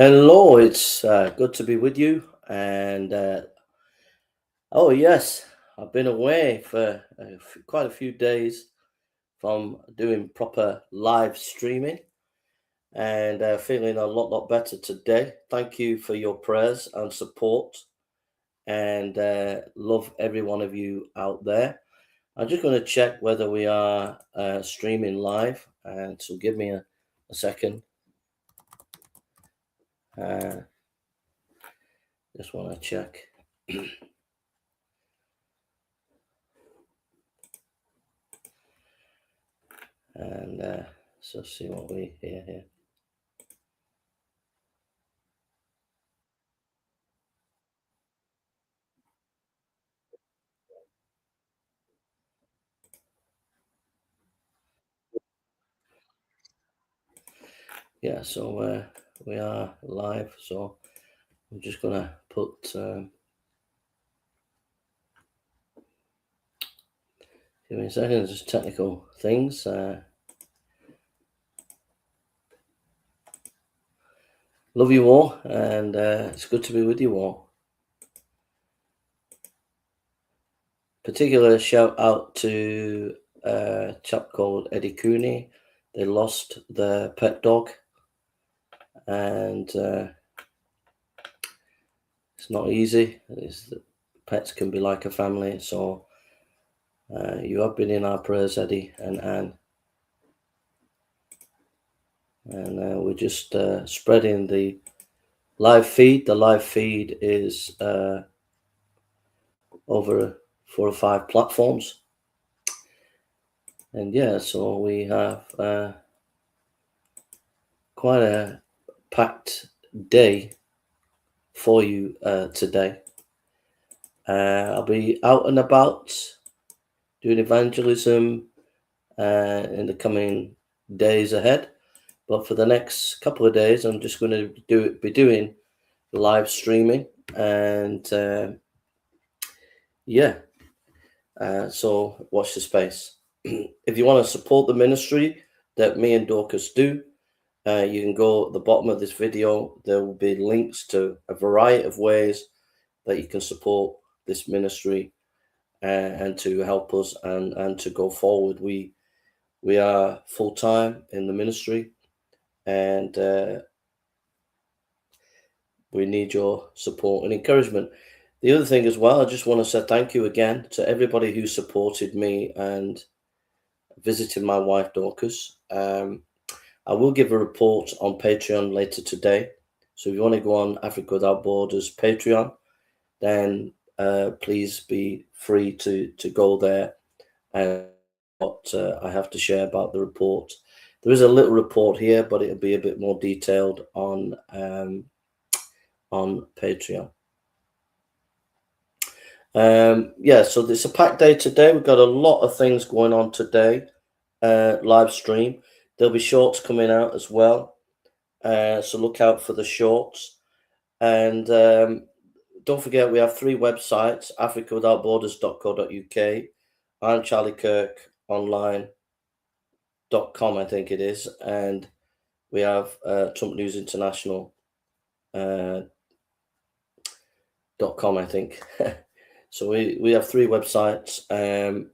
Hello, it's good to be with you. And oh, yes, I've been away for quite a few days from doing proper live streaming and feeling a lot better today. Thank you for your prayers and support, and love every one of you out there. I'm just going to check whether we are streaming live, and so give me a second. Uh, just want to check. And so see what we hear here. Yeah, so we are live. So I'm just gonna put. Give me a second. Just technical things. Love you all, and it's good to be with you all. Particular shout out to a chap called Eddie Cooney. They lost their pet dog, and it's not easy. Pets can be like a family, so you have been in our prayers, Eddie and Anne. And we're just spreading the live feed. The live feed is over 4 or 5 platforms. And yeah, so we have quite a packed day for you today. I'll be out and about doing evangelism in the coming days ahead. But for the next couple of days, I'm just going to be doing live streaming, and yeah. So watch the space. If you want to support the ministry that me and Dorcas do, you can go at the bottom of this video. There will be links to a variety of ways that you can support this ministry and to help us and to go forward. We are full time in the ministry, and we need your support and encouragement. The other thing as well, I just want to say thank you again to everybody who supported me and visited my wife Dorcas. I will give a report on Patreon later today. So if you want to go on Africa Without Borders Patreon, then please be free to go there and what I have to share about the report. There is a little report here, but it'll be a bit more detailed on Patreon. Yeah, so it's a packed day today. We've got a lot of things going on today. Live stream. There'll be shorts coming out as well. So look out for the shorts. And don't forget, we have 3 websites: africawithoutborders.co.uk, I'm Charlie Kirk online.com, I think it is. And we have Trump News International .com, I think. So we have 3 websites and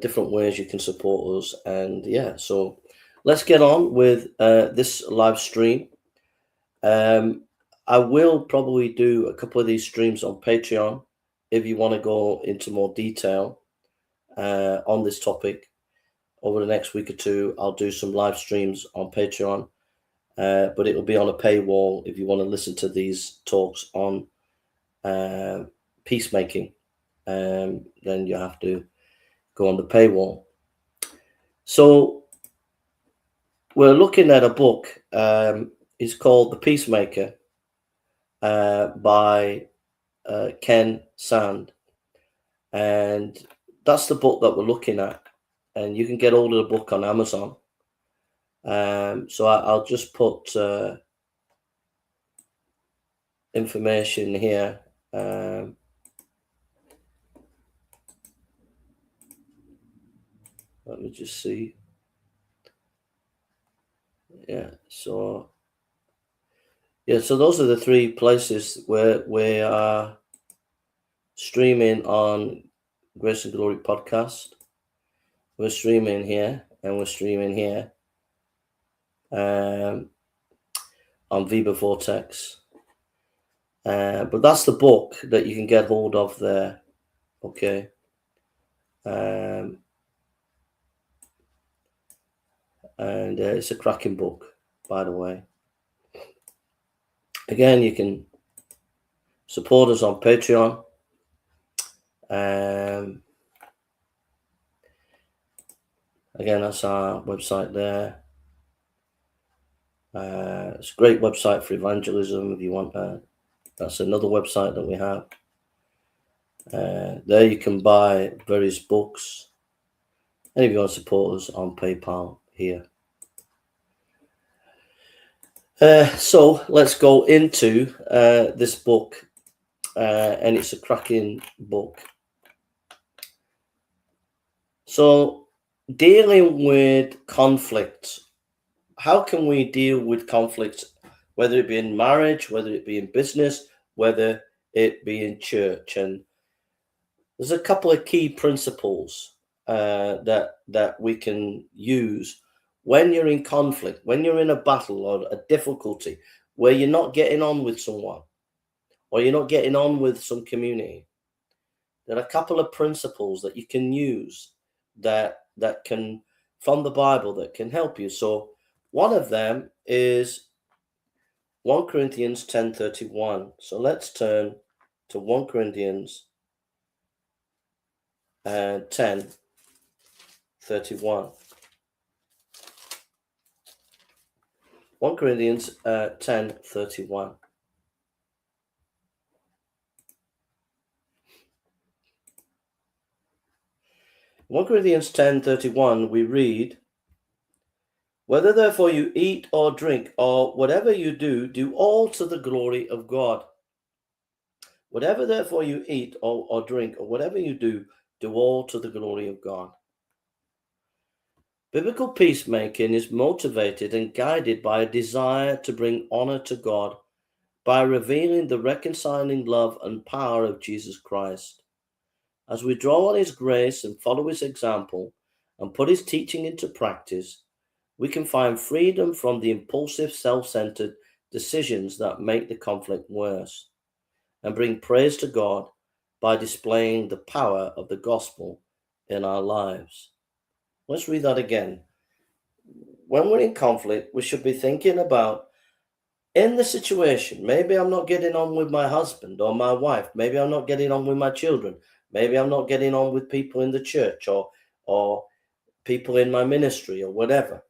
different ways you can support us. And yeah, so let's get on with this live stream. I will probably do a couple of these streams on Patreon if you want to go into more detail on this topic. Over the next week or 2, I'll do some live streams on Patreon, but it will be on a paywall if you want to listen to these talks on peacemaking. Then you have to go on the paywall. So we're looking at a book. It's called The Peacemaker by Ken Sande, and that's the book that we're looking at. And you can get hold of the book on Amazon. So I'll just put information here. Let me just see. Yeah, so Yeah, so those are the three places where we are streaming on Grace and Glory podcast. We're streaming here and we're streaming here on Viva Vortex. But that's the book that you can get hold of there. Okay. And it's a cracking book, by the way. Again, you can support us on Patreon. Again, that's our website there. It's a great website for evangelism if you want that. That's another website that we have. There you can buy various books. And if you want to support us on PayPal here. So let's go into this book. And it's a cracking book. So dealing with conflict. How can we deal with conflict, whether it be in marriage, whether it be in business, whether it be in church? And there's a couple of key principles that we can use when you're in conflict, when you're in a battle or a difficulty where you're not getting on with someone or you're not getting on with some community. There are a couple of principles that you can use that can, from the Bible, that can help you. So one of them is 1 Corinthians 10:31. So let's turn to 1 Corinthians 10:31. 1 Corinthians 10:31. In 1 Corinthians 10:31, we read, "Whether therefore you eat or drink or whatever you do, do all to the glory of God." Whatever therefore you eat or drink or whatever you do all to the glory of God. Biblical peacemaking is motivated and guided by a desire to bring honor to God by revealing the reconciling love and power of Jesus Christ. As we draw on his grace and follow his example and put his teaching into practice, we can find freedom from the impulsive, self-centered decisions that make the conflict worse and bring praise to God by displaying the power of the gospel in our lives. Let's read that again. When we're in conflict, we should be thinking about, in the situation, maybe I'm not getting on with my husband or my wife. Maybe I'm not getting on with my children. Maybe I'm not getting on with people in the church or people in my ministry or whatever.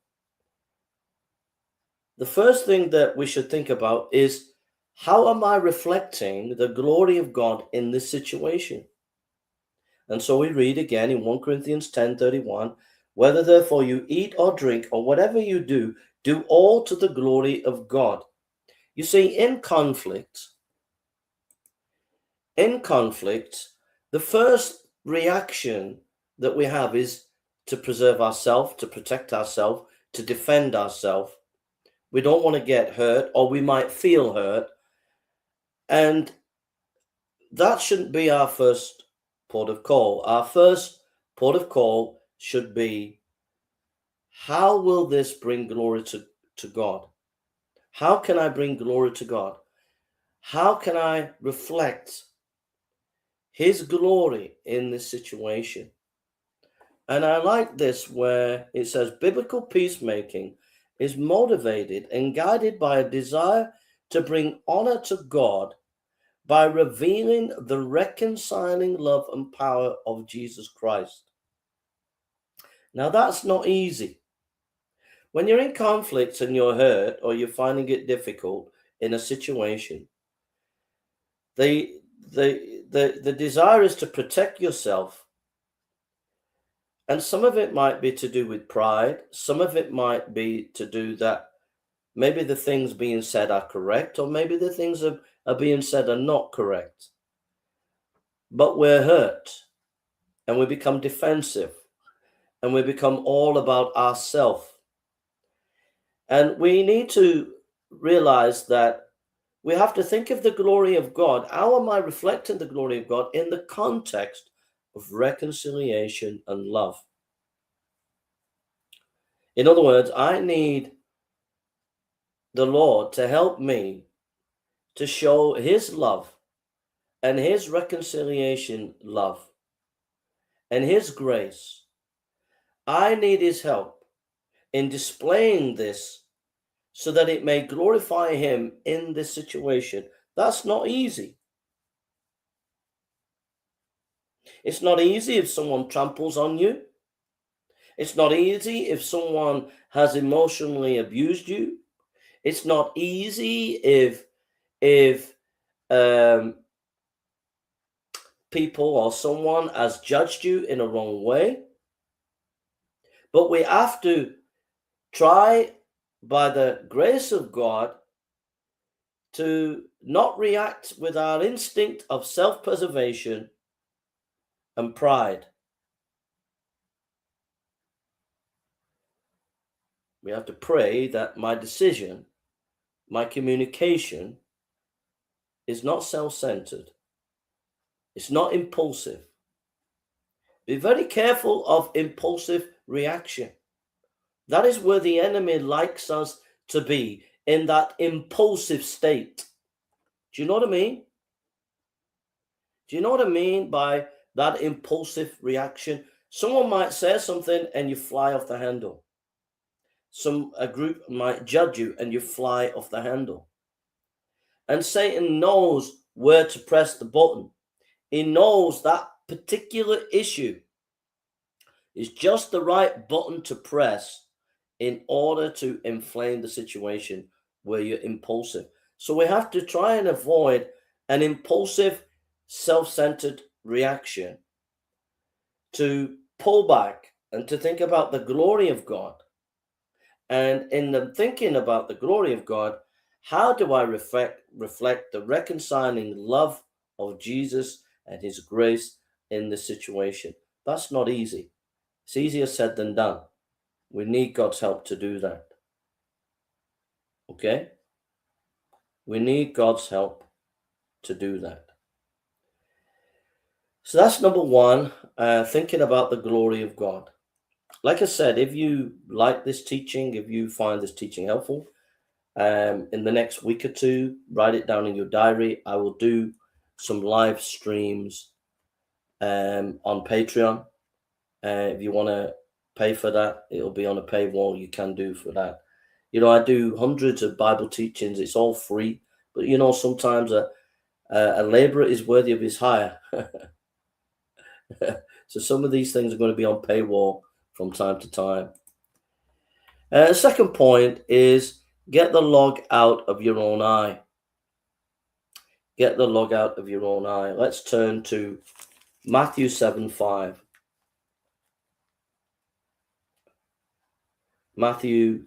The first thing that we should think about is, how am I reflecting the glory of God in this situation? And so we read again in 1 Corinthians 10:31, "Whether therefore you eat or drink or whatever you do, do all to the glory of God." You see, in conflict, the first reaction that we have is to preserve ourselves, to protect ourselves, to defend ourselves. We don't want to get hurt, or we might feel hurt. And that shouldn't be our first port of call. Our first port of call should be, how will this bring glory to God? How can I bring glory to God? How can I reflect his glory in this situation? And I like this where it says biblical peacemaking is motivated and guided by a desire to bring honor to God by revealing the reconciling love and power of Jesus Christ. Now that's not easy. When you're in conflict and you're hurt or you're finding it difficult in a situation, the desire is to protect yourself. And some of it might be to do with pride. Some of it might be to do that maybe the things being said are correct, or maybe the things are being said are not correct. But we're hurt and we become defensive and we become all about ourselves. And we need to realize that we have to think of the glory of God. How am I reflecting the glory of God in the context of reconciliation and love? In other words, I need the Lord to help me to show his love and his reconciliation love and his grace. I need his help in displaying this so that it may glorify him in this situation. That's not easy. It's not easy if someone tramples on you. It's not easy if someone has emotionally abused you. It's not easy if people or someone has judged you in a wrong way. But we have to try, by the grace of God, to not react with our instinct of self-preservation and pride. We have to pray that my decision, my communication is not self-centered. It's not impulsive. Be very careful of impulsive reaction. That is where the enemy likes us to be, in that impulsive state. Do you know what I mean? Do you know what I mean by that impulsive reaction? Someone might say something and you fly off the handle. A group might judge you and you fly off the handle. And Satan knows where to press the button. He knows that particular issue is just the right button to press in order to inflame the situation where you're impulsive. So we have to try and avoid an impulsive, self-centered reaction, to pull back and to think about the glory of God. And in the thinking about the glory of God, how do I reflect the reconciling love of Jesus and his grace in the situation? That's not easy. It's easier said than done. We need God's help to do that. Okay? We need God's help to do that. So that's number one, thinking about the glory of God. Like I said, if you like this teaching, if you find this teaching helpful, in the next week or two, write it down in your diary. I will do some live streams on Patreon. If you want to pay for that, it'll be on a paywall. You can do for that. You know, I do hundreds of Bible teachings. It's all free. But, you know, sometimes a laborer is worthy of his hire. So some of these things are going to be on paywall from time to time. The second point is get the log out of your own eye. Get the log out of your own eye. Let's turn to Matthew 7:5. Matthew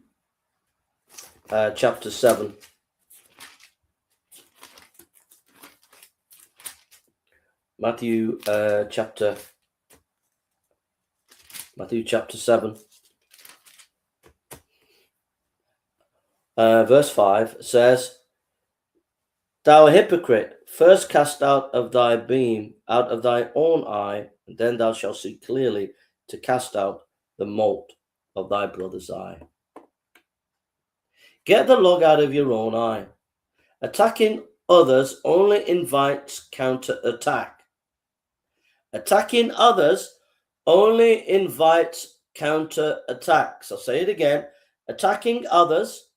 chapter 7. Matthew chapter 7. Verse 5 says, "Thou hypocrite, first cast out of thy beam, out of thy own eye, and then thou shalt see clearly to cast out the mote of thy brother's eye." Get the log out of your own eye. Attacking others only invites counterattack. Attacking others only invites counterattacks. I'll say it again. Attacking others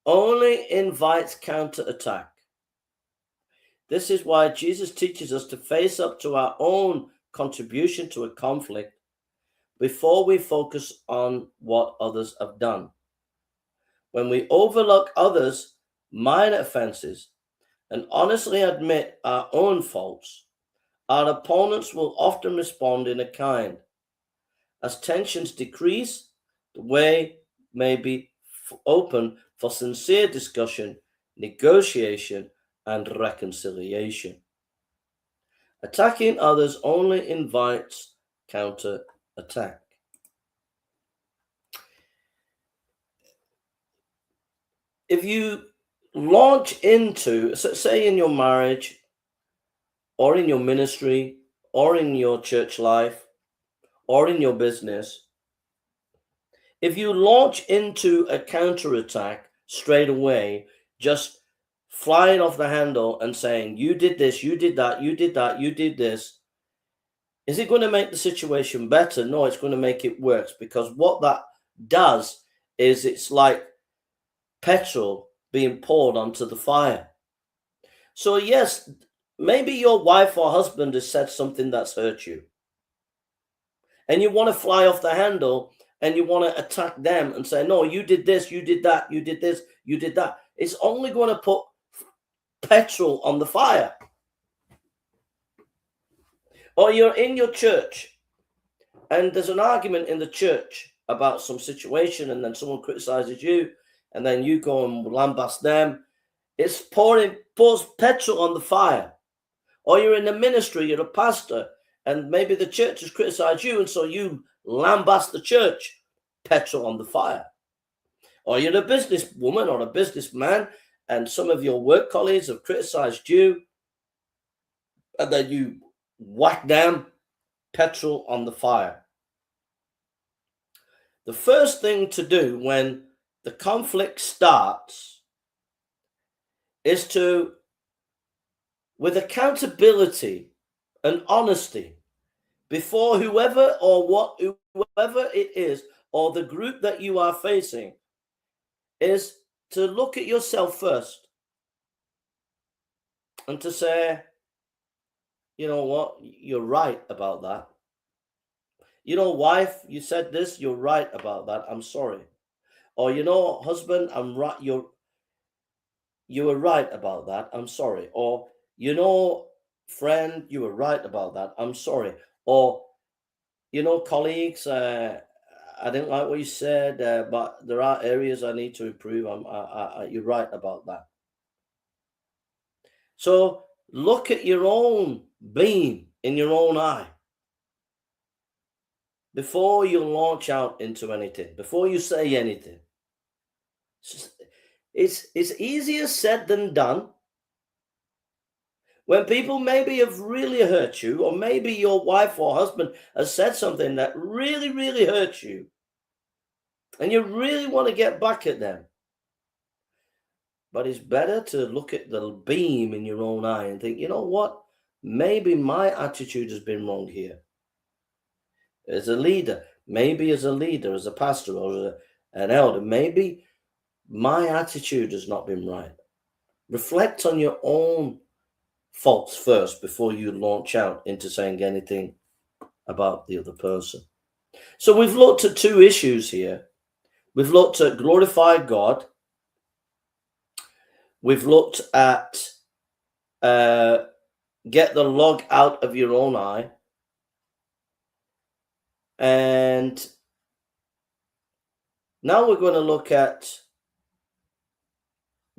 only invites counterattack. This is why Jesus teaches us to face up to our own contribution to a conflict before we focus on what others have done. When we overlook others' minor offenses and honestly admit our own faults, our opponents will often respond in a kind. As tensions decrease, the way may be open for sincere discussion, negotiation, and reconciliation. Attacking others only invites counterattack. If you launch into, say in your marriage or in your ministry or in your church life or in your business, if you launch into a counterattack straight away, just flying off the handle and saying, you did this, you did that, you did that, you did this, is it going to make the situation better? No, it's going to make it worse, because what that does is it's like petrol being poured onto the fire. So yes, maybe your wife or husband has said something that's hurt you, and you want to fly off the handle and you want to attack them and say, no, you did this, you did that, you did this, you did that. It's only going to put petrol on the fire. Or you're in your church and there's an argument in the church about some situation, and then someone criticizes you, and then you go and lambast them. It's pours petrol on the fire. Or you're in the ministry, you're a pastor, and maybe the church has criticized you, and so you lambast the church, petrol on the fire. Or you're a businesswoman or a businessman, and some of your work colleagues have criticized you, and then you whack them, petrol on the fire. The first thing to do when the conflict starts is to, with accountability and honesty, before whoever it is, or the group that you are facing, is to look at yourself first and to say, you know what, you're right about that. You know, wife, you said this, you're right about that, I'm sorry. Or, you know, husband, I'm right, you were right about that, I'm sorry. Or, you know, friend, you were right about that, I'm sorry. Or, you know, colleagues, I didn't like what you said, but there are areas I need to improve. You're right about that. So look at your own beam in your own eye before you launch out into anything, before you say anything. It's easier said than done. When people maybe have really hurt you, or maybe your wife or husband has said something that really, really hurts you, and you really want to get back at them. But it's better to look at the beam in your own eye and think, you know what? Maybe my attitude has been wrong here. As a leader, as a pastor, or an elder, maybe my attitude has not been right. Reflect on your own faults first before you launch out into saying anything about the other person. So we've looked at two issues here. We've looked at glorify God. We've looked at get the log out of your own eye. And now we're going to look at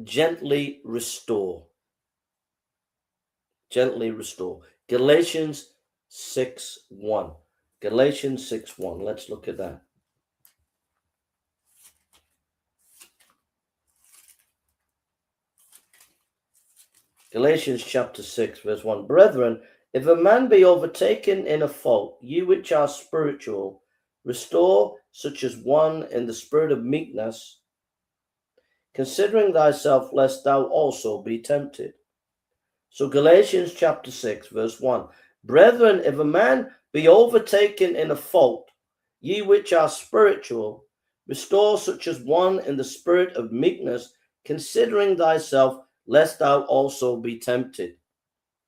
gently restore. Gently restore. Galatians 6:1. Galatians 6:1. Let's look at that. Galatians chapter 6, verse 1. Brethren, if a man be overtaken in a fault, ye which are spiritual, restore such as one in the spirit of meekness, considering thyself, lest thou also be tempted. So Galatians chapter 6, verse 1. Brethren, if a man be overtaken in a fault, ye which are spiritual, restore such as one in the spirit of meekness, considering thyself, lest thou also be tempted.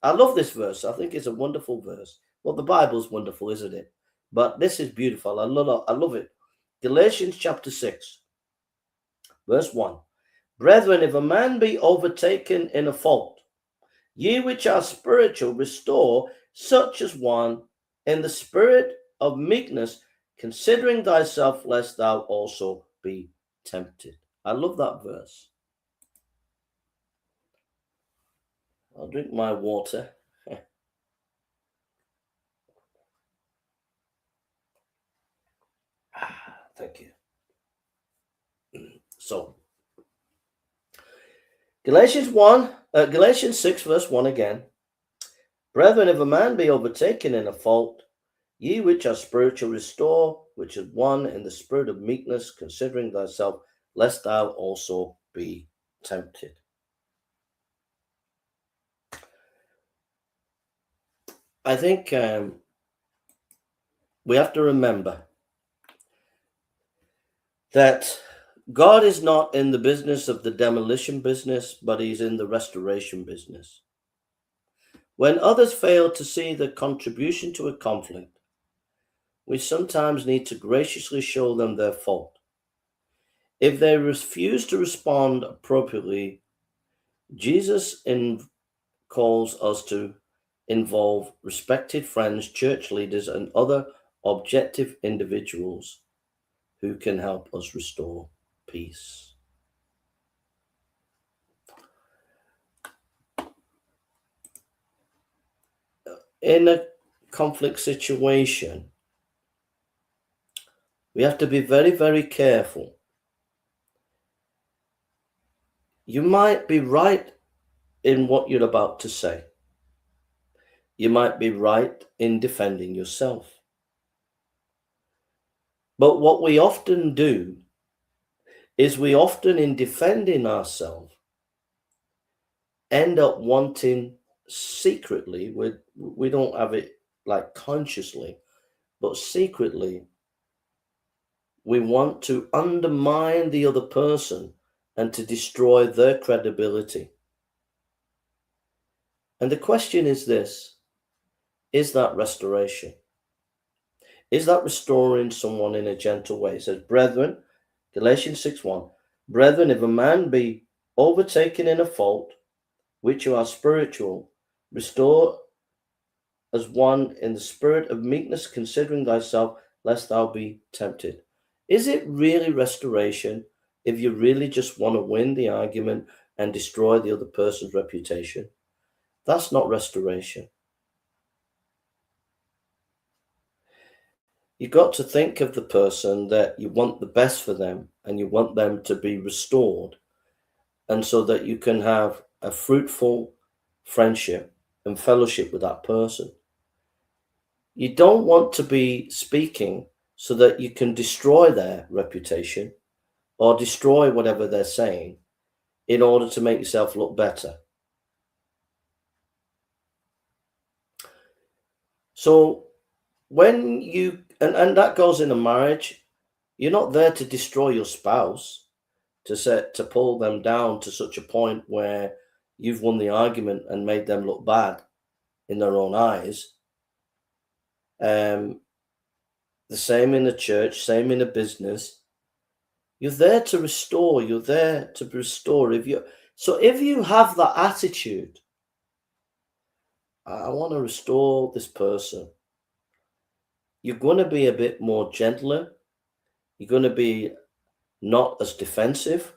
I love this verse. I think it's a wonderful verse. Well, the Bible's wonderful, isn't it? But this is beautiful. I love it. Galatians chapter 6, verse 1. Brethren, if a man be overtaken in a fault, ye which are spiritual, restore such as one in the spirit of meekness, considering thyself, lest thou also be tempted. I love that verse. I'll drink my water. Thank you. So, Galatians 6, verse 1 again. Brethren, if a man be overtaken in a fault, ye which are spiritual restore, which is one in the spirit of meekness, considering thyself, lest thou also be tempted. I think we have to remember that God is not in the business of the demolition business, but he's in the restoration business. When others fail to see the contribution to a conflict, we sometimes need to graciously show them their fault. If they refuse to respond appropriately, Jesus calls us to involve respected friends, church leaders, and other objective individuals who can help us restore peace. In a conflict situation, we have to be very, very careful. You might be right in what you're about to say. You might be right in defending yourself. But what we often do is we often, in defending ourselves, end up wanting secretly, we don't have it like consciously, but secretly, we want to undermine the other person and to destroy their credibility. And the question is this: is that restoration? Is that restoring someone in a gentle way? It says, brethren, Galatians 6:1, brethren, if a man be overtaken in a fault, which you are spiritual, restore as one in the spirit of meekness, considering thyself, lest thou be tempted. Is it really restoration if you really just want to win the argument and destroy the other person's reputation? That's not restoration. You've got to think of the person that you want the best for them and you want them to be restored, and so that you can have a fruitful friendship and fellowship with that person. You don't want to be speaking so that you can destroy their reputation or destroy whatever they're saying in order to make yourself look better. So when you, and that goes in a marriage, you're not there to destroy your spouse, to pull them down to such a point where you've won the argument and made them look bad in their own eyes. The same in the church, same in a business. You're there to restore. You're there to restore. If you have that attitude, I want to restore this person, you're going to be a bit more gentler. You're going to be not as defensive,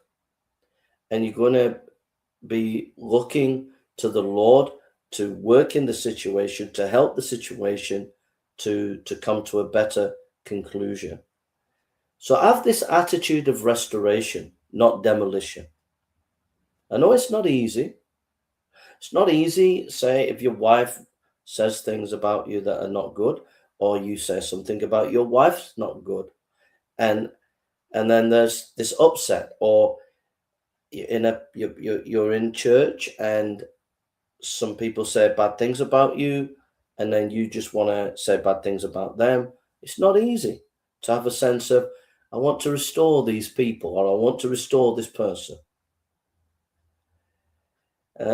and you're going to be looking to the Lord to work in the situation, to help the situation to come to a better conclusion. So have this attitude of restoration, not demolition. I know it's not easy. It's not easy, say, if your wife says things about you that are not good, or you say something about your wife's not good, and then there's this upset, or you're in church and some people say bad things about you, and then you just want to say bad things about them. It's not easy to have a sense of, I want to restore these people, or I want to restore this person.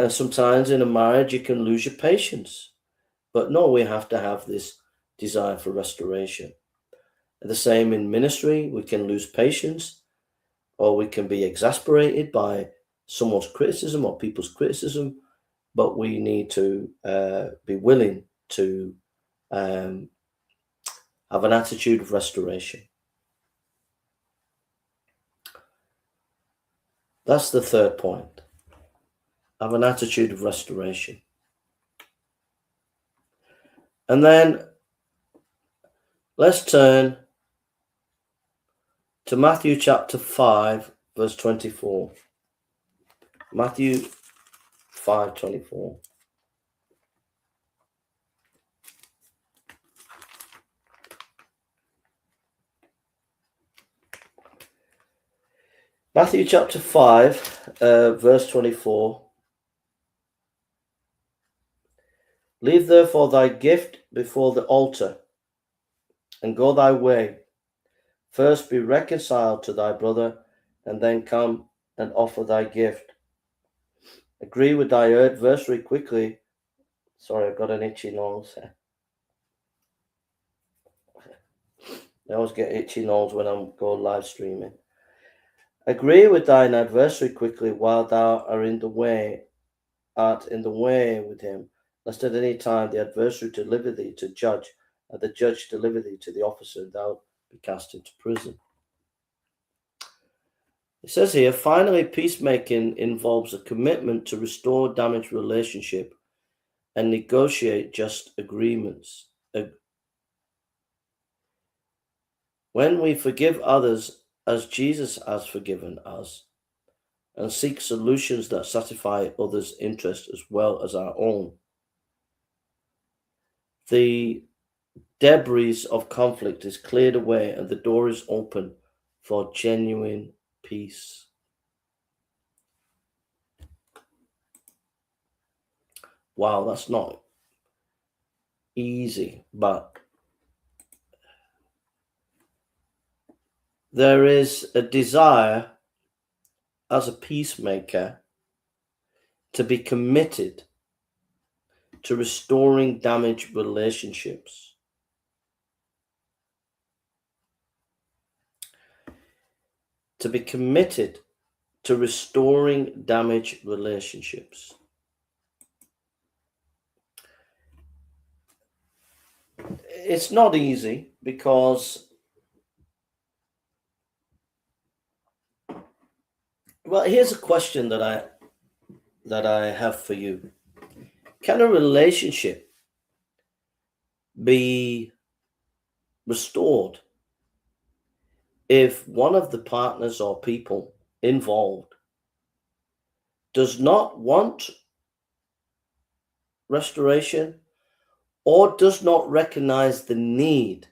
Sometimes in a marriage you can lose your patience, but no, we have to have this desire for restoration. The same in ministry, we can lose patience, or we can be exasperated by someone's criticism or people's criticism, but we need to be willing to have an attitude of restoration. That's the third point. Have an attitude of restoration. And then let's turn to Matthew chapter 5, verse 24. Matthew 5:24. Matthew chapter 5, verse 24. Leave therefore thy gift before the altar, and go thy way. First be reconciled to thy brother, and then come and offer thy gift. Agree with thy adversary quickly. Sorry, I've got an itchy nose. I always get itchy nose when I'm going live streaming. Agree with thine adversary quickly while thou art in the way with him, lest at any time the adversary deliver thee to judge, and the judge deliver thee to the officer, and thou be cast into prison. It says here, finally, peacemaking involves a commitment to restore damaged relationship and negotiate just agreements. When we forgive others as Jesus has forgiven us, and seek solutions that satisfy others' interests as well as our own, the debris of conflict is cleared away and the door is open for genuine peace. Wow, that's not easy, but there is a desire as a peacemaker to be committed to restoring damaged relationships. To be committed to restoring damaged relationships. It's not easy because, well, here's a question that I have for you. Can a relationship be restored if one of the partners or people involved does not want restoration or does not recognize the need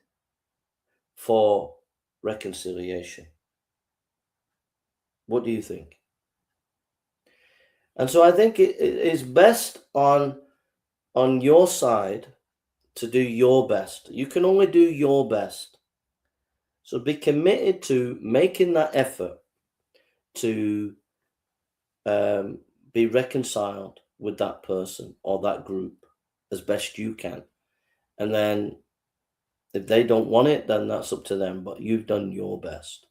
for reconciliation? What do you think? And so I think it is best on your side to do your best. You can only do your best. So be committed to making that effort to be reconciled with that person or that group as best you can. And then if they don't want it, then that's up to them, but you've done your best.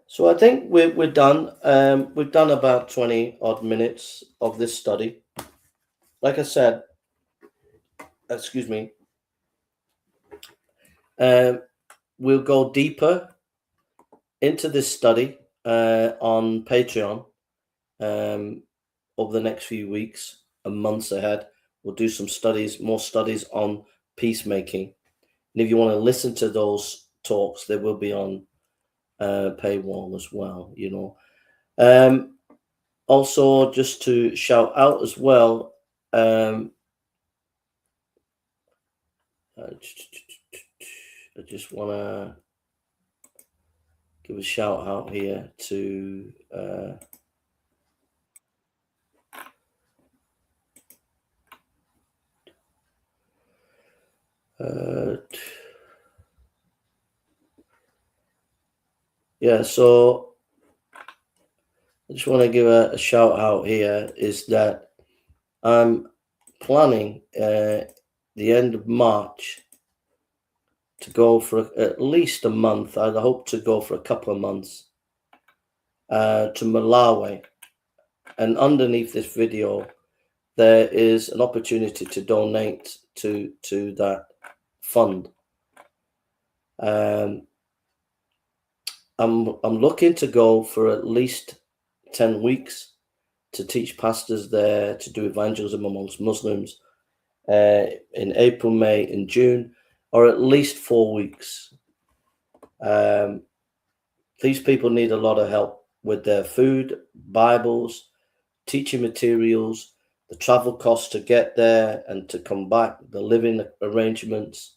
So I think we're done. We've done about 20 odd minutes of this study. Like I said, excuse me, we'll go deeper into this study on Patreon over the next few weeks and months ahead. We'll do some studies, more studies on peacemaking. And if you want to listen to those talks, they will be on paywall as well, you know. Also, just to shout out as well, I just want to give a shout out here to yeah, so I just want to give a shout out here is that I'm planning the end of March to go for at least a month. I hope to go for a couple of months to Malawi. And underneath this video, there is an opportunity to donate to that fund. I'm looking to go for at least 10 weeks to teach pastors there, to do evangelism amongst Muslims in April, May, and June, or at least 4 weeks. These people need a lot of help. with their food, Bibles, teaching materials, the travel costs to get there and to come back, the living arrangements.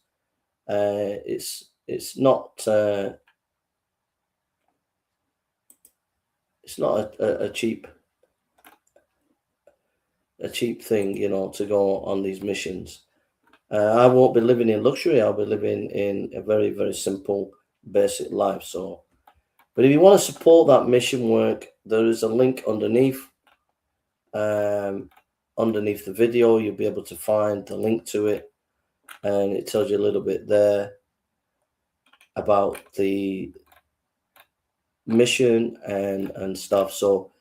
It's not a cheap thing, to go on these missions. I won't be living in luxury. I'll be living in a very, very simple, basic life. So, but if you want to support that mission work, there is a link underneath. Underneath the video, you'll be able to find the link to it, and it tells you a little bit there about the mission and stuff. So,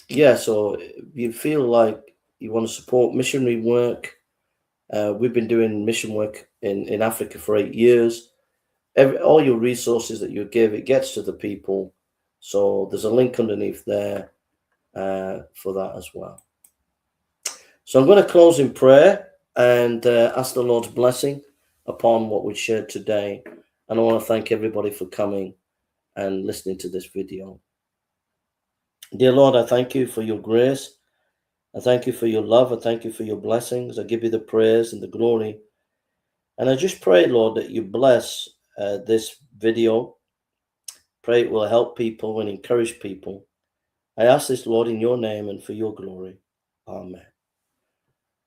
yeah. So if you feel like you want to support missionary work, we've been doing mission work in Africa for 8 years. All your resources that you give, it gets to the people. So there's a link underneath there for that as well. So I'm going to close in prayer and ask the Lord's blessing upon what we shared today. And I want to thank everybody for coming and listening to this video. Dear Lord, I thank you for your grace. I thank you for your love. I thank you for your blessings. I give you the praise and the glory. And I just pray, Lord, that you bless this video. Pray it will help people and encourage people. I ask this, Lord, in your name and for your glory. Amen.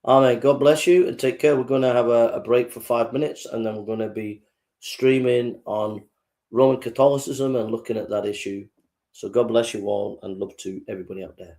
Amen. God bless you and take care. We're going to have a break for 5 minutes, and then we're going to be streaming on Roman Catholicism and looking at that issue. So God bless you all, and love to everybody out there.